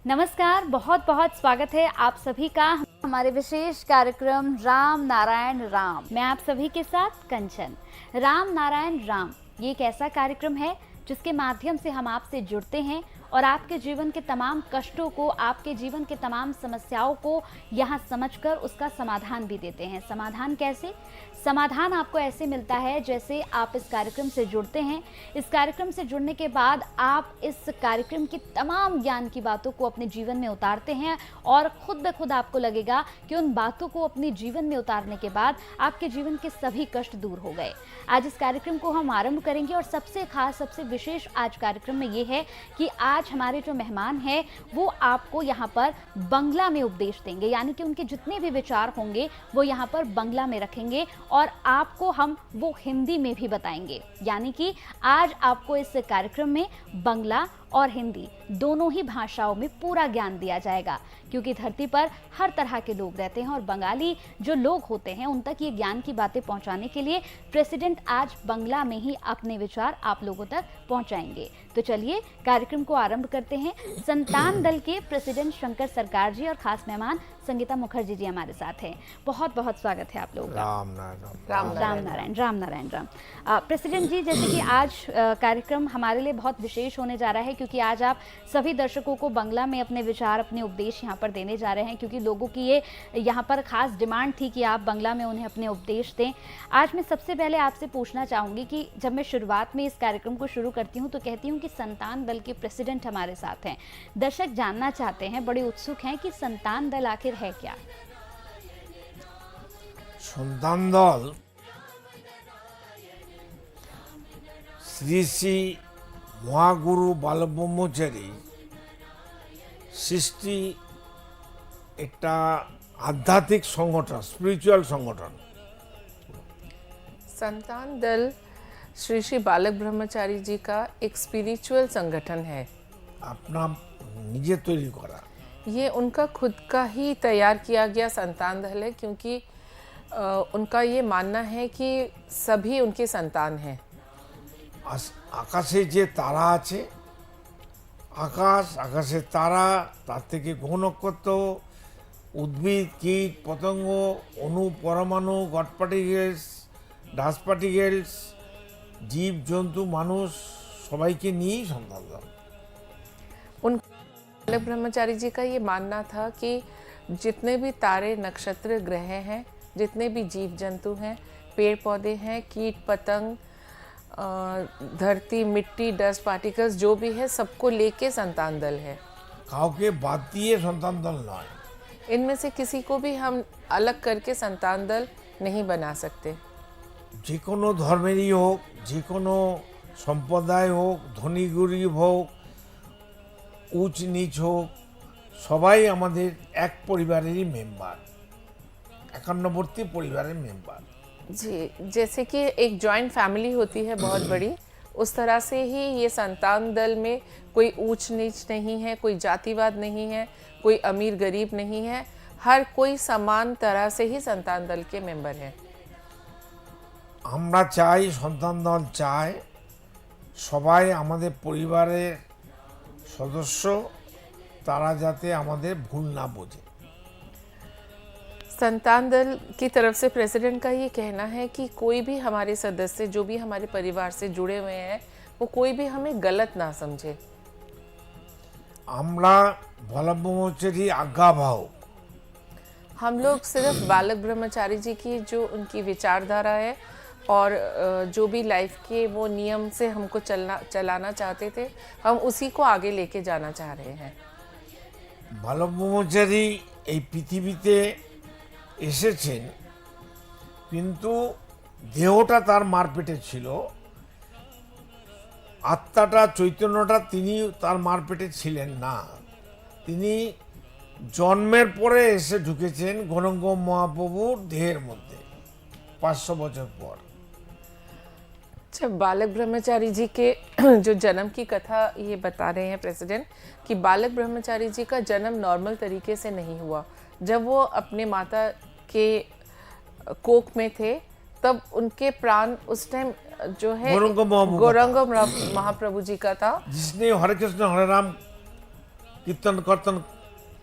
नमस्कार, बहुत बहुत स्वागत है आप सभी का हमारे विशेष कार्यक्रम राम नारायण राम। मैं आप सभी के साथ कंचन। राम नारायण राम ये एक ऐसा कार्यक्रम है जिसके माध्यम से हम आपसे जुड़ते हैं और आपके जीवन के तमाम कष्टों को, आपके जीवन के तमाम समस्याओं को यहाँ समझकर उसका समाधान भी देते हैं। समाधान कैसे? समाधान आपको ऐसे मिलता है जैसे आप इस कार्यक्रम से जुड़ते हैं। इस कार्यक्रम से जुड़ने के बाद आप इस कार्यक्रम की तमाम ज्ञान की बातों को अपने जीवन में उतारते हैं और खुद ब खुद आपको लगेगा कि उन बातों को अपने जीवन में उतारने के बाद आपके जीवन के सभी कष्ट दूर हो गए। आज इस कार्यक्रम को हम आरंभ करेंगे और सबसे खास, सबसे विशेष आज कार्यक्रम में ये है कि आज हमारे जो मेहमान हैं वो आपको यहाँ पर बंगला में उपदेश देंगे, यानी कि उनके जितने भी विचार होंगे वो यहाँ पर बंगला में रखेंगे और आपको हम वो हिंदी में भी बताएंगे। यानी कि आज आपको इस कार्यक्रम में बंगला और हिंदी दोनों ही भाषाओं में पूरा ज्ञान दिया जाएगा, क्योंकि धरती पर हर तरह के लोग रहते हैं और बंगाली जो लोग होते हैं उन तक ये ज्ञान की बातें पहुंचाने के लिए प्रेसिडेंट आज बंगला में ही अपने विचार आप लोगों तक पहुंचाएंगे। तो चलिए कार्यक्रम को आरंभ करते हैं। संतान दल के प्रेसिडेंट शंकर सरकार जी और खास मेहमान संगीता मुखर्जी जी हमारे साथ हैं। बहुत बहुत स्वागत है आप लोगों का। राम नारायण राम नारायण राम। प्रेसिडेंट जी, जैसे कि आज कार्यक्रम हमारे लिए बहुत विशेष होने जा रहा है, क्योंकि आज आप सभी दर्शकों को बंगला में अपने विचार, अपने उपदेश यहाँ पर देने जा रहे हैं, क्योंकि लोगों की ये यहाँ पर खास डिमांड थी कि आप बंगला में उन्हें अपने उपदेश दें। आज मैं सबसे पहले आपसे पूछना चाहूँगी कि जब मैं शुरुआत में इस कार्यक्रम को शुरू करती हूँ तो कहती हूँ कि संतान दल के प्रेसिडेंट हमारे साथ हैं। दर्शक जानना चाहते हैं, बड़े उत्सुक हैं कि संतान दल आखिर है क्या? संतान दल श्री श्री महागुरु बालब्रह्मचारी सृष्टि एक आध्यात्मिक संगठन, स्पिरिचुअल संगठन। संतान दल श्री श्री बालक ब्रह्मचारी जी का एक स्पिरिचुअल संगठन है। अपना निजे तैयारी करा, ये उनका खुद का ही तैयार किया गया संतान दल है, क्योंकि उनका ये मानना है कि सभी उनके संतान हैं। आकाशे जे तारा आछे, आकाश, आकाशे तारा, तार थेके ग्रह नक्षत्र, उद्भिद, कीट, पतंग, अणु, परमाणु, गड पार्टिकल्स, डास्ट पार्टिकल्स, जीव जंतु, मानुष सबाइके निये संतान दल। उन बालक ब्रह्मचारी जी का ये मानना था कि जितने भी तारे, नक्षत्र, ग्रह हैं, जितने भी जीव जंतु हैं, पेड़ पौधे हैं, कीट पतंग, धरती, मिट्टी, डस्ट पार्टिकल्स जो भी है, सबको लेके संतान दल है। काउके बात दिए संतान दल नय। इनमें से किसी को भी हम अलग करके संतान दल नहीं बना सकते। जे कोनो धर्मेरই হোক, যে কোনো সম্প্রদায় হোক, ধনী গরিব হোক, উচ্চ নীচ হোক, সবাই আমাদের এক পরিবারেরই মেম্বার, একান্নবর্তী পরিবারের মেম্বার। जी, जैसे कि एक जॉइंट फैमिली होती है बहुत बड़ी, उस तरह से ही ये संतान दल में कोई ऊंच नीच नहीं है, कोई जातिवाद नहीं है, कोई अमीर गरीब नहीं है, हर कोई समान तरह से ही संतान दल के मेंबर हैं। আমরা চাই, সন্তান দল চায় সবাই আমাদের পরিবারের সদস্য, তারা যাতে আমাদের ভুল না বোঝে। संतान दल की तरफ से प्रेसिडेंट का ये कहना है कि कोई भी हमारे सदस्य जो भी हमारे परिवार से जुड़े हुए हैं वो कोई भी हमें गलत ना समझे। আমরা বালব্রহ্মচারী আজ্ঞাবাহক, हम लोग सिर्फ बालक ब्रह्मचारी जी की जो उनकी विचारधारा है और जो भी लाइफ के वो नियम से हमको चलाना चाहते थे, हम उसी को आगे लेके जाना चाह रहे हैं। বালব্রহ্মচারী এই পৃথিবীতে এসেছেন, কিন্তু দেহটা তার মারপেটে ছিল, আত্মাটা, চৈতন্যটা তিনি তার মারপেটে ছিলেন না। তিনি জন্মের পরে এসে ঢুকেছেন গৌরাঙ্গ মহাপ্রভুর দেহের মধ্যে 500 বছর পর। अच्छा, बालक ब्रह्मचारी जी के जो जन्म की कथा ये बता रहे हैं प्रेसिडेंट कि बालक ब्रह्मचारी जी का जन्म नॉर्मल तरीके से नहीं हुआ। जब वो अपने माता के कोख में थे तब उनके प्राण उस टाइम जो है गौरंग महाप्रभु जी का था, जिसने हरे कृष्ण हरे राम কীর্তন কর্তন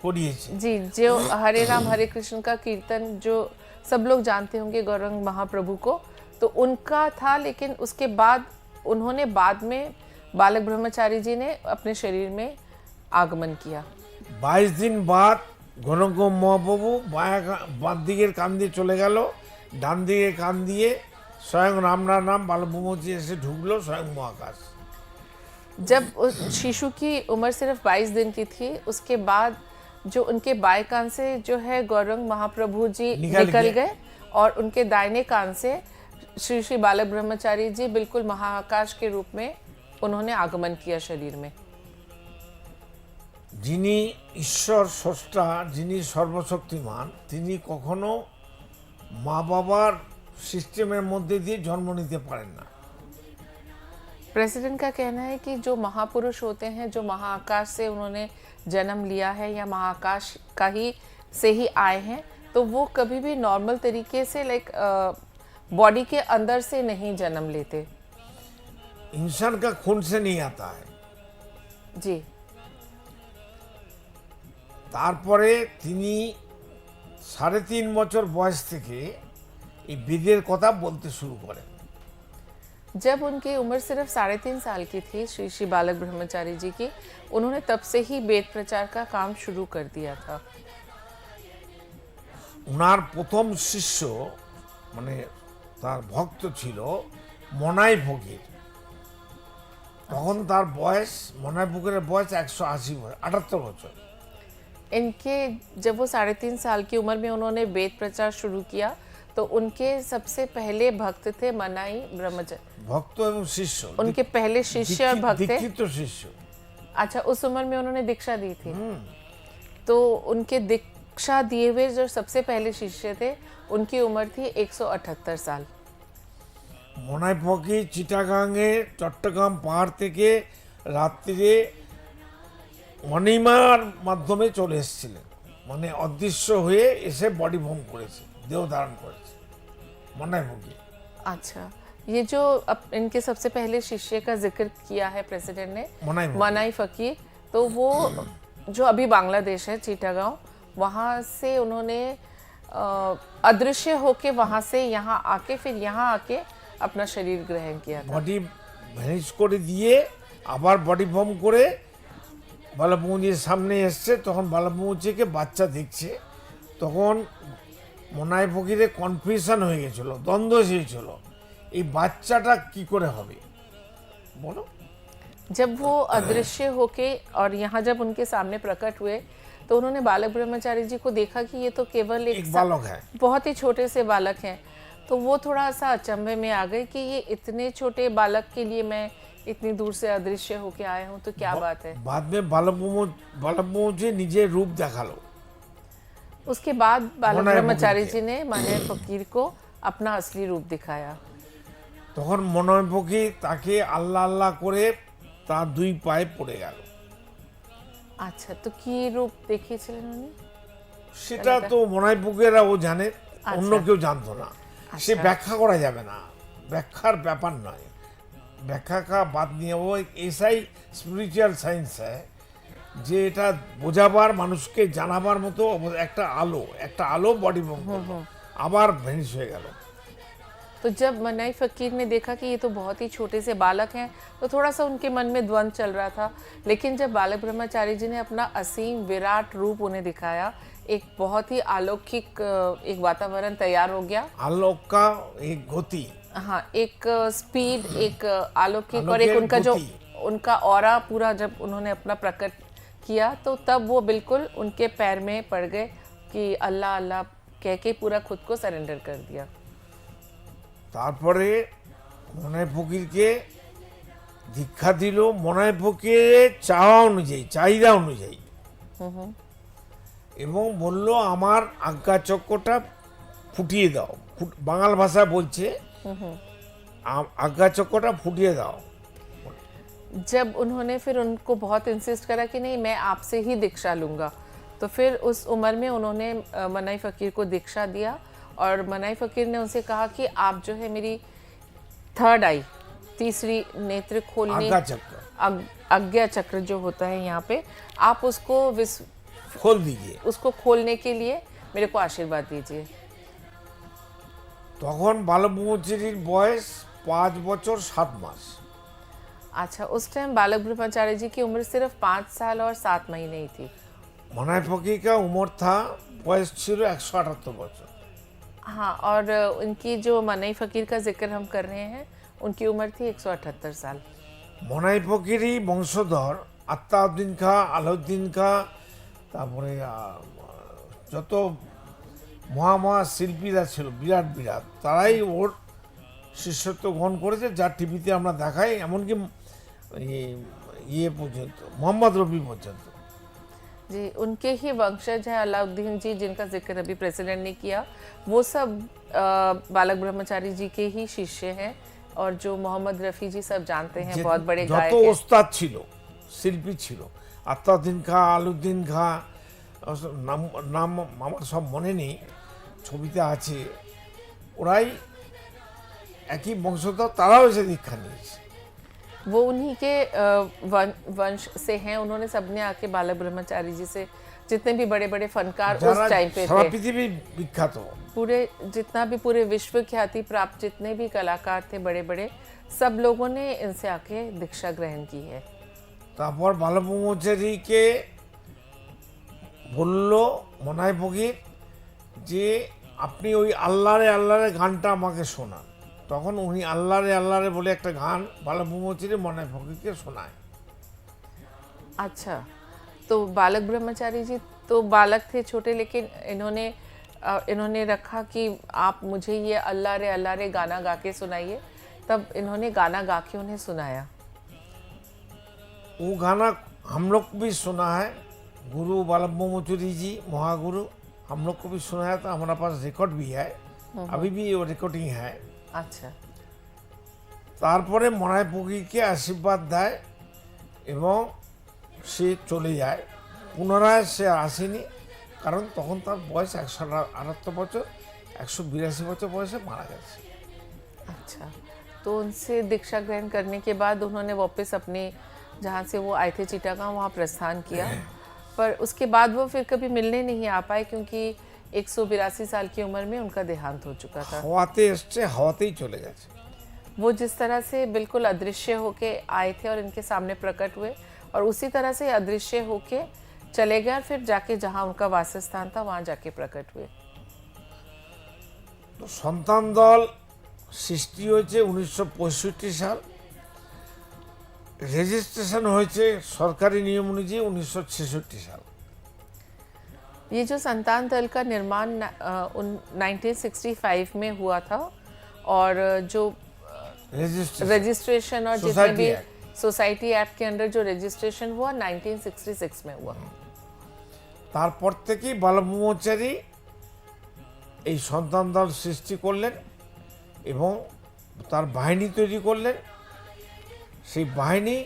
করিয়েছে। जी, जो हरे राम हरे कृष्ण का कीर्तन जो सब लोग जानते होंगे गौरंग महाप्रभु को, तो उनका था, लेकिन उसके बाद उन्होंने बाद में बालक ब्रह्मचारी जी ने अपने शरीर में आगमन किया। 22 দিন বাদ গৌরাঙ্গ মহাপ্রভু বাঁ দিকের কান দিয়ে চলে গেল, ডান দিকে কান দিয়ে স্বয়ং রাম বালব্রহ্মজি এসে ঢুকলো স্বয়ং মহাকাশ। जब उस शिशु की उम्र सिर्फ 22 दिन की थी, उसके बाद जो उनके बाएं कान से जो है गौरंग महाप्रभु जी निकल निकल गए। गए और उनके दाहिने कान से श्री श्री बालक ब्रह्मचारी जी बिल्कुल महाआकाश के रूप में उन्होंने आगमन किया शरीर में। যিনি ঈশ্বর স্রষ্টা, যিনি সর্বশক্তিমান, তিনি কখনো মা বাবার সিস্টেমের মধ্যে দিয়ে জন্ম নিতে পারেন না। प्रेसिडेंट का कहना है कि जो महापुरुष होते हैं, जो महाआकाश से उन्होंने जन्म लिया है या महाआकाश का ही से ही आए हैं, तो वो कभी भी नॉर्मल तरीके से लाइक बॉडी के अंदर से नहीं जन्म लेते। इंसान का खून से नहीं आता है। जी, তারপরে তিনি 3.5 বছর বয়স থেকে এই বেদের কথা বলতে শুরু করেন। जब उनकी उम्र सिर्फ 3.5 साल की थी, श्री श्री बालक ब्रह्मचारी जी की, उन्होंने तब से ही वेद प्रचार का काम शुरू कर दिया था। ওনার প্রথম শিষ্য মানে তার ভক্ত ছিল মনাই ফকির। তখন তার বয়স, মনাই ফকিরের বয়স 180 বছর, 78 বছর। इनके जब वो 3.5 साल की उम्र में उन्होंने वेद प्रचार शुरू किया, तो उनके सबसे पहले भक्त थे मनाई ब्रह्मचारी। ভক্ত এবং শিষ্য, उनके पहले शिष्य और भक्त थे। দীক্ষিত শিষ্য। अच्छा, उस उम्र में उन्होंने दीक्षा दी थी। तो उनके दीक्षा दिए हुए जो सबसे पहले शिष्य थे, उनकी उम्र थी 178 साल। মনাই ফকির চিটাগাঙে চট্টগ্রাম পাহাড় থেকে রাত্রিরে অনিমার মাধ্যমে চলে এসেছিলেন, মানে অদৃশ্য হয়ে এসে বডি ভ্রম করেছে, দেহ ধারণ করেছে মনাই ফকির। अच्छा, ये जो इनके सबसे पहले शिष्य का जिक्र किया है प्रेसिडेंट ने, मनाई फकीर, तो वो जो अभी बांग्लादेश है चिटागांव, वहाँ से उन्होंने अदृश्य होके वहाँ से यहाँ आके फिर यहाँ आके अपना शरीर ग्रहण किया था। বডি ভ্যানিশ করে দিয়ে আবার বডি ভ্রম করে বালব্রহ্মজির সামনে এসছে। তখন বালব্রহ্মজিকে বাচ্চা দেখছে, তখন মনাই ফকিরের কনফিউশন হয়ে গেছিল, দ্বন্দ্ব এসেছিল, এই বাচ্চাটা কি করে হবে বলো। जब वो अदृश्य होके और यहाँ जब उनके सामने प्रकट हुए, तो उन्होंने बालक ब्रह्मचारी जी को देखा कि ये तो केवल एक बालक है, बहुत ही छोटे से बालक हैं। तो वो थोड़ा सा अचंभे में आ गए कि ये इतने छोटे बालक के लिए मैं इतनी दूर से अदृश्य होके आया हूँ, तो क्या बात है। बाद में বালব্রহ্মজি নিজের রূপ দেখালো। उसके बाद बालक मनाई ब्रह्मचारी फकीर जी ने मनाई फकीर को अपना असली रूप दिखाया। তখন মনাই ফকির তাকে আল্লাহ আল্লাহ করে তার দুই পায়ে পড়ে গেল। अच्छा, तो की रूप দেখিয়েছিলেন উনি? সেটা তো মনাই ফকিরেরাও জানে, অন্য কেউ জানতো না। সে ব্যাখ্যা করা যাবে না, ব্যাখ্যার ব্যাপার নয়, ব্যাখ্যা কা বাদ নিয়ে वो ऐसाई स्पिरिचुअल साइंस है যে এটা বোঝাবার, মানুষকে জানাবার মতো একটা আলো বডি ভ্রম করলো, আবার ভ্যানিশ হয়ে গেল। तो जब मनाई फकीर ने देखा कि ये तो बहुत ही छोटे से बालक हैं, तो थोड़ा सा उनके मन में द्वंद्व चल रहा था। लेकिन जब बालक ब्रह्मचारी जी ने अपना असीम विराट रूप उन्हें दिखाया, एक बहुत ही अलौकिक एक वातावरण तैयार हो गया। आलोक का एक गति, हाँ, एक स्पीड, एक अलौकिक और एक अलौकिक उनका जो गति। उनका ऑरा पूरा जब उन्होंने अपना प्रकट किया, तो तब वो बिल्कुल उनके पैर में पड़ गए कि अल्लाह अल्लाह कह के पूरा खुद को सरेंडर कर दिया। তারপরে মনাই ফকিরকে দীক্ষা দিল। মনাই ফকিরের চাওয়া অনুযায়ী, চাহিদা অনুযায়ী, এবং বলল আমার আজ্ঞাচক্রটা ফুটিয়ে দাও। বাঙাল ভাষা বলছে আজ্ঞাচক্রটা ফুটিয়ে দাও। जब उन्होंने फिर उनको बहुत इंसिस्ट करा कि नहीं, मैं आपसे ही दीक्षा लूँगा, तो फिर उस उम्र में उन्होंने मनाई फ़कीर को दीक्षा दिया। और मनाई फ़कीर ने उनसे कहा कि आप जो है मेरी थर्ड आई, तीसरी नेत्र खोलने, आज्ञा चक्र जो होता है यहाँ पे, आप उसको खोल दीजिए। उसको खोलने के लिए मेरे को आशीर्वाद दीजिए। তখন বালক ব্রহ্মচারীর বয়স 5 বছর 7 মাস। अच्छा, उस टाइम बालक ब्रह्मचारी जी की उम्र सिर्फ 5 साल और 7 महीने ही थी। মনাই ফকির का उम्र था, বয়স ছিল 178 বছর। हाँ, और उनकी जो मनई फ़कीर का जिक्र हम कर रहे हैं, उनकी उम्र थी 178 साल। মনাই ফকিরই বংশধর আত্তাউদ্দিন খাঁ, আলাউদ্দিন খাঁ, তারপরে যত মহা শিল্পীরা ছিল বিরাট বিরাট, তারাই ওর শিষ্যত্ব গ্রহণ করেছে, যার টিভিতে আমরা দেখাই, এমনকি ইয়ে পর্যন্ত মোহাম্মদ রফি পর্যন্ত। जी, उनके ही वंशज हैं अलाउद्दीन जी, जिनका जिक्र अभी प्रेसिडेंट ने किया। वो सब बालक ब्रह्मचारी जी के ही शिष्य हैं, और जो मोहम्मद रफ़ी जी सब जानते हैं, बहुत बड़े गायक যত हैं। ওস্তাদ ছিল, শিল্পী ছিল, আত্তাউদ্দিন খাঁ, আলাউদ্দিন খাঁ, নাম নাম আমার সব মনে নেই, ছবিতে আছে, ওরাই একই বংশধর, তারাও এসে দীক্ষা নিয়েছে। वो उन्हीं के वंश से हैं। उन्होंने सबने आके बालक ब्रह्मचारी जी से, जितने भी बड़े बड़े फनकार उस যারা टाइम पे সারা थे, পৃথিবী বিখ্যাত, पूरे जितना भी पूरे विश्व ख्याति प्राप्त जितने भी कलाकार थे बड़े बड़े, सब लोगों ने इनसे आके दीक्षा ग्रहण की है। তারপর বালক ব্রহ্মচারীকে বলল মনাই ফকির যে আপনি ওই আল্লাহরে আল্লাহরে গানটা আমাকে শোনান। তখন উনি আল্লাহরে আল্লাহরে বলে একটা গান বালক ব্রহ্মচারী মনাই ফকিরকে শোনায়। अच्छा, तो बालक ब्रह्मचारी जी तो बालक थे, छोटे, लेकिन इन्होंने रखा कि आप मुझे ये अल्लाह रे गाना गा के सुनाइए। तब इन्होंने गाना गा के उन्हें सुनाया। वो गाना हम लोग को भी सुना है, गुरु बालक ब्रह्मचारी जी महागुरु हम लोग को भी सुनाया था, हमारे पास रिकॉर्ड भी है, अभी भी वो रिकॉर्डिंग है। अच्छा, তারপরে মনাই ফকিরকে আশীর্বাদ দেয় এবং সে চলে যায়। পুনরায় সে আসেনি, কারণ তখন তার বয়স 178 বছর, 182 বছর বয়সে মারা গেছে। अच्छा, तो उनसे दीक्षा ग्रहण करने के बाद उन्होंने वापस अपने जहाँ से वो आए थे चिटागांव, वहाँ प्रस्थान किया। पर उसके बाद वो फिर कभी मिलने नहीं आ पाए, क्योंकि 182 साल की उम्र में उनका देहांत हो चुका था। হাওয়াতে এসছে, হাওয়াতেই চলে গেছে। वो जिस तरह से बिल्कुल अदृश्य होके आए थे और इनके सामने प्रकट हुए, और उसी तरह से अदृश्य होके चले गए, और फिर जाके जहाँ उनका वासस्थान था वहाँ जाके प्रकट हुए। তো সন্তান দল সৃষ্টি হয়েছে 1965 সাল, রেজিস্ট্রেশন হয়েছে সরকারি নিয়ম অনুযায়ী 1966 সাল। ये जो संतान दल का निर्माण 1965 में हुआ था, और जो रजिस्ट्रेशन और जितने सोसाइटी भी एक्ट। सोसाइटी एक्ट के अंडर जो रजिस्ट्रेशन हुआ 1966 में हुआ। তারপর থেকেই বালক ব্রহ্মচারী এই সন্তান দল সৃষ্টি করলেন এবং তার বাহিনী তৈরি করলেন। সেই বাহিনী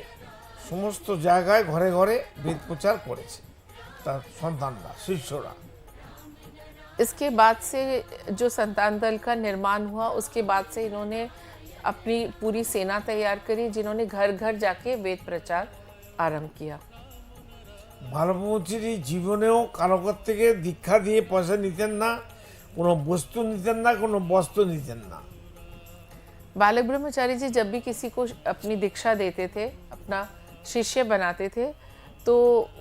সমস্ত জায়গায় ঘরে ঘরে বেদ প্রচার করেছে তার সন্তানরা, শিষ্যরা। इसके बाद से जो संतान दल का निर्माण हुआ, उसके बाद से इन्होंने अपनी पूरी सेना तैयार करी, जिन्होंने घर घर जाके वेद प्रचार आरंभ किया। বালক ব্রহ্মচারী জীবনেও কারো কাছ থেকে দীক্ষা দিয়ে পয়সা নিতেন না, কোনো বস্তু নিতেন না, কোনো বস্ত্র নিতেন না। बालक ब्रह्मचारी जी जब भी किसी को अपनी दीक्षा देते थे, अपना शिष्य बनाते थे, तो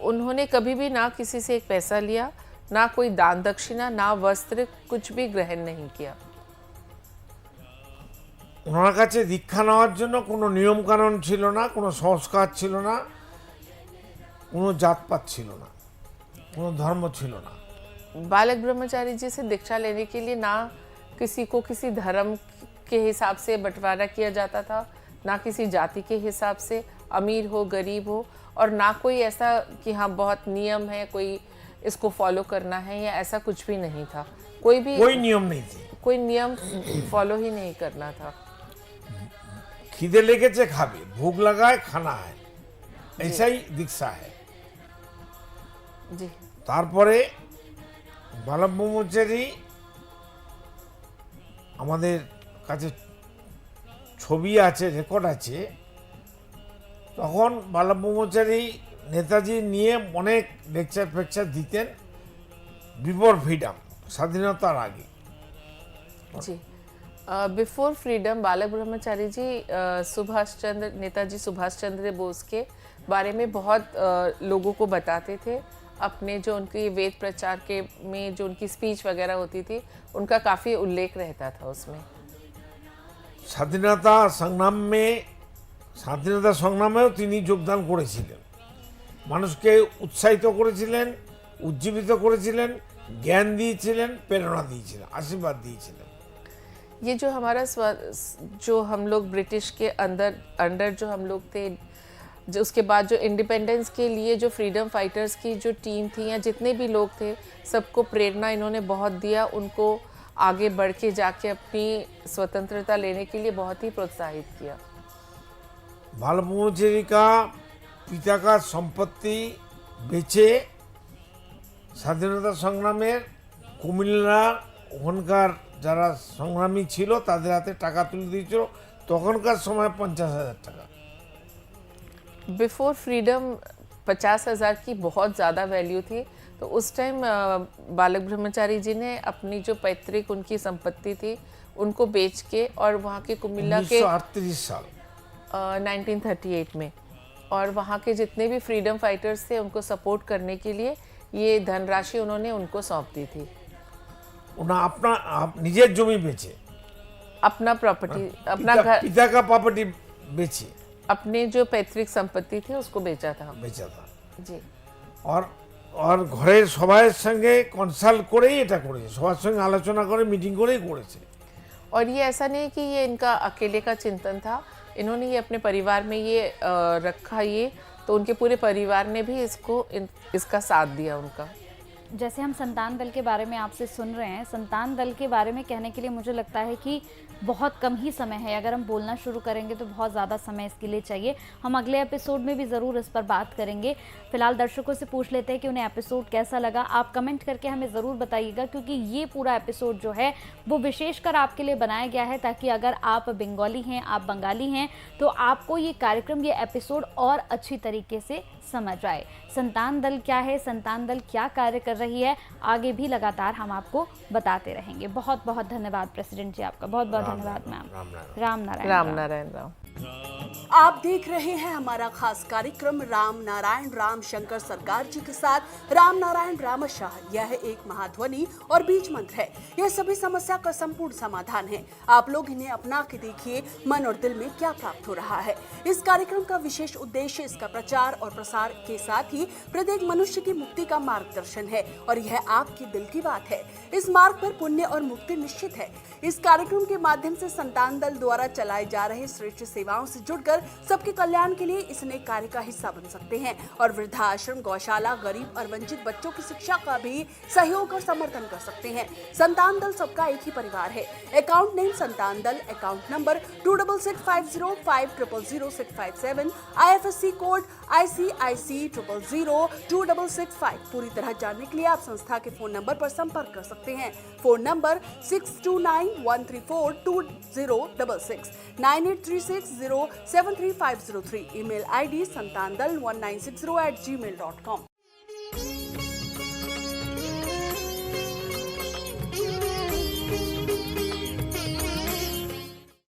उन्होंने कभी भी ना किसी से एक पैसा लिया, ना कोई दान दक्षिणा, ना वस्त्र, कुछ भी ग्रहण नहीं किया। ওনার কাছে দীক্ষা নেওয়ার জন্য কোনো নিয়মকানুন ছিল না, কোনো সংস্কার ছিল না, কোনো জাতপাত ছিল না, কোনো ধর্ম ছিল না। बालक ब्रह्मचारी जी से दीक्षा लेने के लिए ना किसी को किसी धर्म के हिसाब से बंटवारा किया जाता था, ना किसी जाति के हिसाब से, अमीर हो गरीब हो, और ना कोई ऐसा कि हाँ बहुत नियम है, कोई इसको फॉलो करना है, या ऐसा कुछ भी नहीं था। कोई भी कोई नियम नहीं थी। कोई नियम फॉलो ही नहीं करना था। খিদে লেগেছে খাবে, ভোগ লাগায় খানা হয়, এসাই দীক্ষা है। जी, তারপরে বালক ব্রহ্মচারী আমাদের কাছে ছবি আছে, রেকর্ড আছে, তখন বাল্লভ ব্রহ্মচারী নেতাজি নিয়ে অনেক লেকচার ফেকচার দিতেন বিফোর ফ্রিডম, স্বাধীনতার আগে। जी, बिफोर फ्रीडम बालक ब्रह्मचारी जी नेताजी सुभाष चंद्र बोस के बारे में बहुत लोगों को बताते थे। अपने जो उनकी वेद प्रचार के में जो उनकी स्पीच वगैरह होती थी उनका काफ़ी उल्लेख रहता था उसमें। স্বাধীনতা সংগ্রামেও তিনি যোগদান করেছিলেন, মানুষকে উৎসাহিত করেছিলেন, উজ্জীবিত করেছিলেন, জ্ঞান দিয়েছিলেন, প্রেরণা দিয়েছিলেন, আশীর্বাদ দিয়েছিলেন। ये जो हमारा जो हम लोग ब्रिटिश के अंडर जो हम लोग थे, जो उसके बाद जो इंडिपेंडेंस के लिए जो फ्रीडम फाइटर्स की जो टीम थी या जितने भी लोग थे, सबको प्रेरणा इन्होंने बहुत दिया, उनको आगे बढ़ के जाके अपनी स्वतंत्रता लेने के लिए बहुत ही प्रोत्साहित किया। बाल्लभ ब्रह्मचारी का पिता का संपत्ति बेचे স্বাধীনতা সংগ্রামের কুমিল্লা ওখানকার যারা সংগ্রামী ছিল তাদের হাতে টাকা তুলে দিয়েছিল, তখনকার সময় 50,000 টাকা। बिफोर फ्रीडम 50,000 की बहुत ज़्यादा वैल्यू थी, तो उस टाइम बालक ब्रह्मचारी जी ने अपनी जो पैतृक उनकी संपत्ति थी उनको बेच के और वहाँ के कुमिल्ला के 1938 साल 1938 में, और वहाँ के जितने भी फ्रीडम फाइटर्स थे उनको सपोर्ट करने के लिए ये धनराशि उन्होंने उनको सौंप दी थी। নিজের জমি বেচে, अपना प्रॉपर्टी, अपना पिता, घर, पिता का प्रॉपर्टी बेचे, अपने जो पैतृक संपत्ति थी उसको बेचा था। जी, और ঘরের সবার সঙ্গে কনসাল্ট করেই এটা করেছে, সবার সঙ্গে আলোচনা করে মিটিং করেই করেছে। और ये ऐसा नहीं कि ये इनका अकेले का चिंतन था, इन्होंने ये अपने परिवार में ये रखा, ये तो उनके पूरे परिवार ने भी इसका साथ दिया उनका। जैसे हम संतान दल के बारे में आपसे सुन रहे हैं, संतान दल के बारे में कहने के लिए मुझे लगता है कि बहुत कम ही समय है। अगर हम बोलना शुरू करेंगे तो बहुत ज़्यादा समय इसके लिए चाहिए। हम अगले एपिसोड में भी ज़रूर इस पर बात करेंगे। फिलहाल दर्शकों से पूछ लेते हैं कि उन्हें एपिसोड कैसा लगा। आप कमेंट करके हमें ज़रूर बताइएगा, क्योंकि ये पूरा एपिसोड जो है वो विशेषकर आपके लिए बनाया गया है, ताकि अगर आप बंगाली हैं, आप बंगाली हैं, तो आपको ये कार्यक्रम, ये एपिसोड और अच्छी तरीके से समझ आए। संतान दल क्या है, संतान दल क्या कार्य कर रही है, आगे भी लगातार हम आपको बताते रहेंगे। बहुत बहुत धन्यवाद प्रेसिडेंट जी, आपका बहुत बहुत धन्यवाद मैम। राम नारायण राम नारायण राम। आप देख रहे हैं हमारा खास कार्यक्रम राम नारायण राम शंकर सरकार जी के साथ राम नारायण रामशाह। यह एक महाध्वनि और बीज मंत्र है। यह सभी समस्या का संपूर्ण समाधान है। आप लोग इन्हें अपना के देखिए मन और दिल में क्या प्राप्त हो रहा है। इस कार्यक्रम का विशेष उद्देश्य इसका प्रचार और प्रसार के साथ ही प्रत्येक मनुष्य की मुक्ति का मार्गदर्शन है, और यह आपके दिल की बात है। इस मार्ग पर पुण्य और मुक्ति निश्चित है। इस कार्यक्रम के माध्यम से संतान दल द्वारा चलाए जा रहे श्रेष्ठ सेवाओं से जुड़कर सबके कल्याण के लिए इस नए कार्य का हिस्सा बन सकते हैं, और वृद्धाश्रम, गौशाला, गरीब और वंचित बच्चों की शिक्षा का भी सहयोग और समर्थन कर सकते हैं। संतान दल सबका एक ही परिवार है। अकाउंट नेम संतान दल, account number 266505000657, IFSC code ICIC 000265। पूरी तरह जानने के लिए आप संस्था के फोन नंबर पर संपर्क कर सकते हैं। Phone number 6291342066, 9836073503। Email ID santandal1960@gmail.com।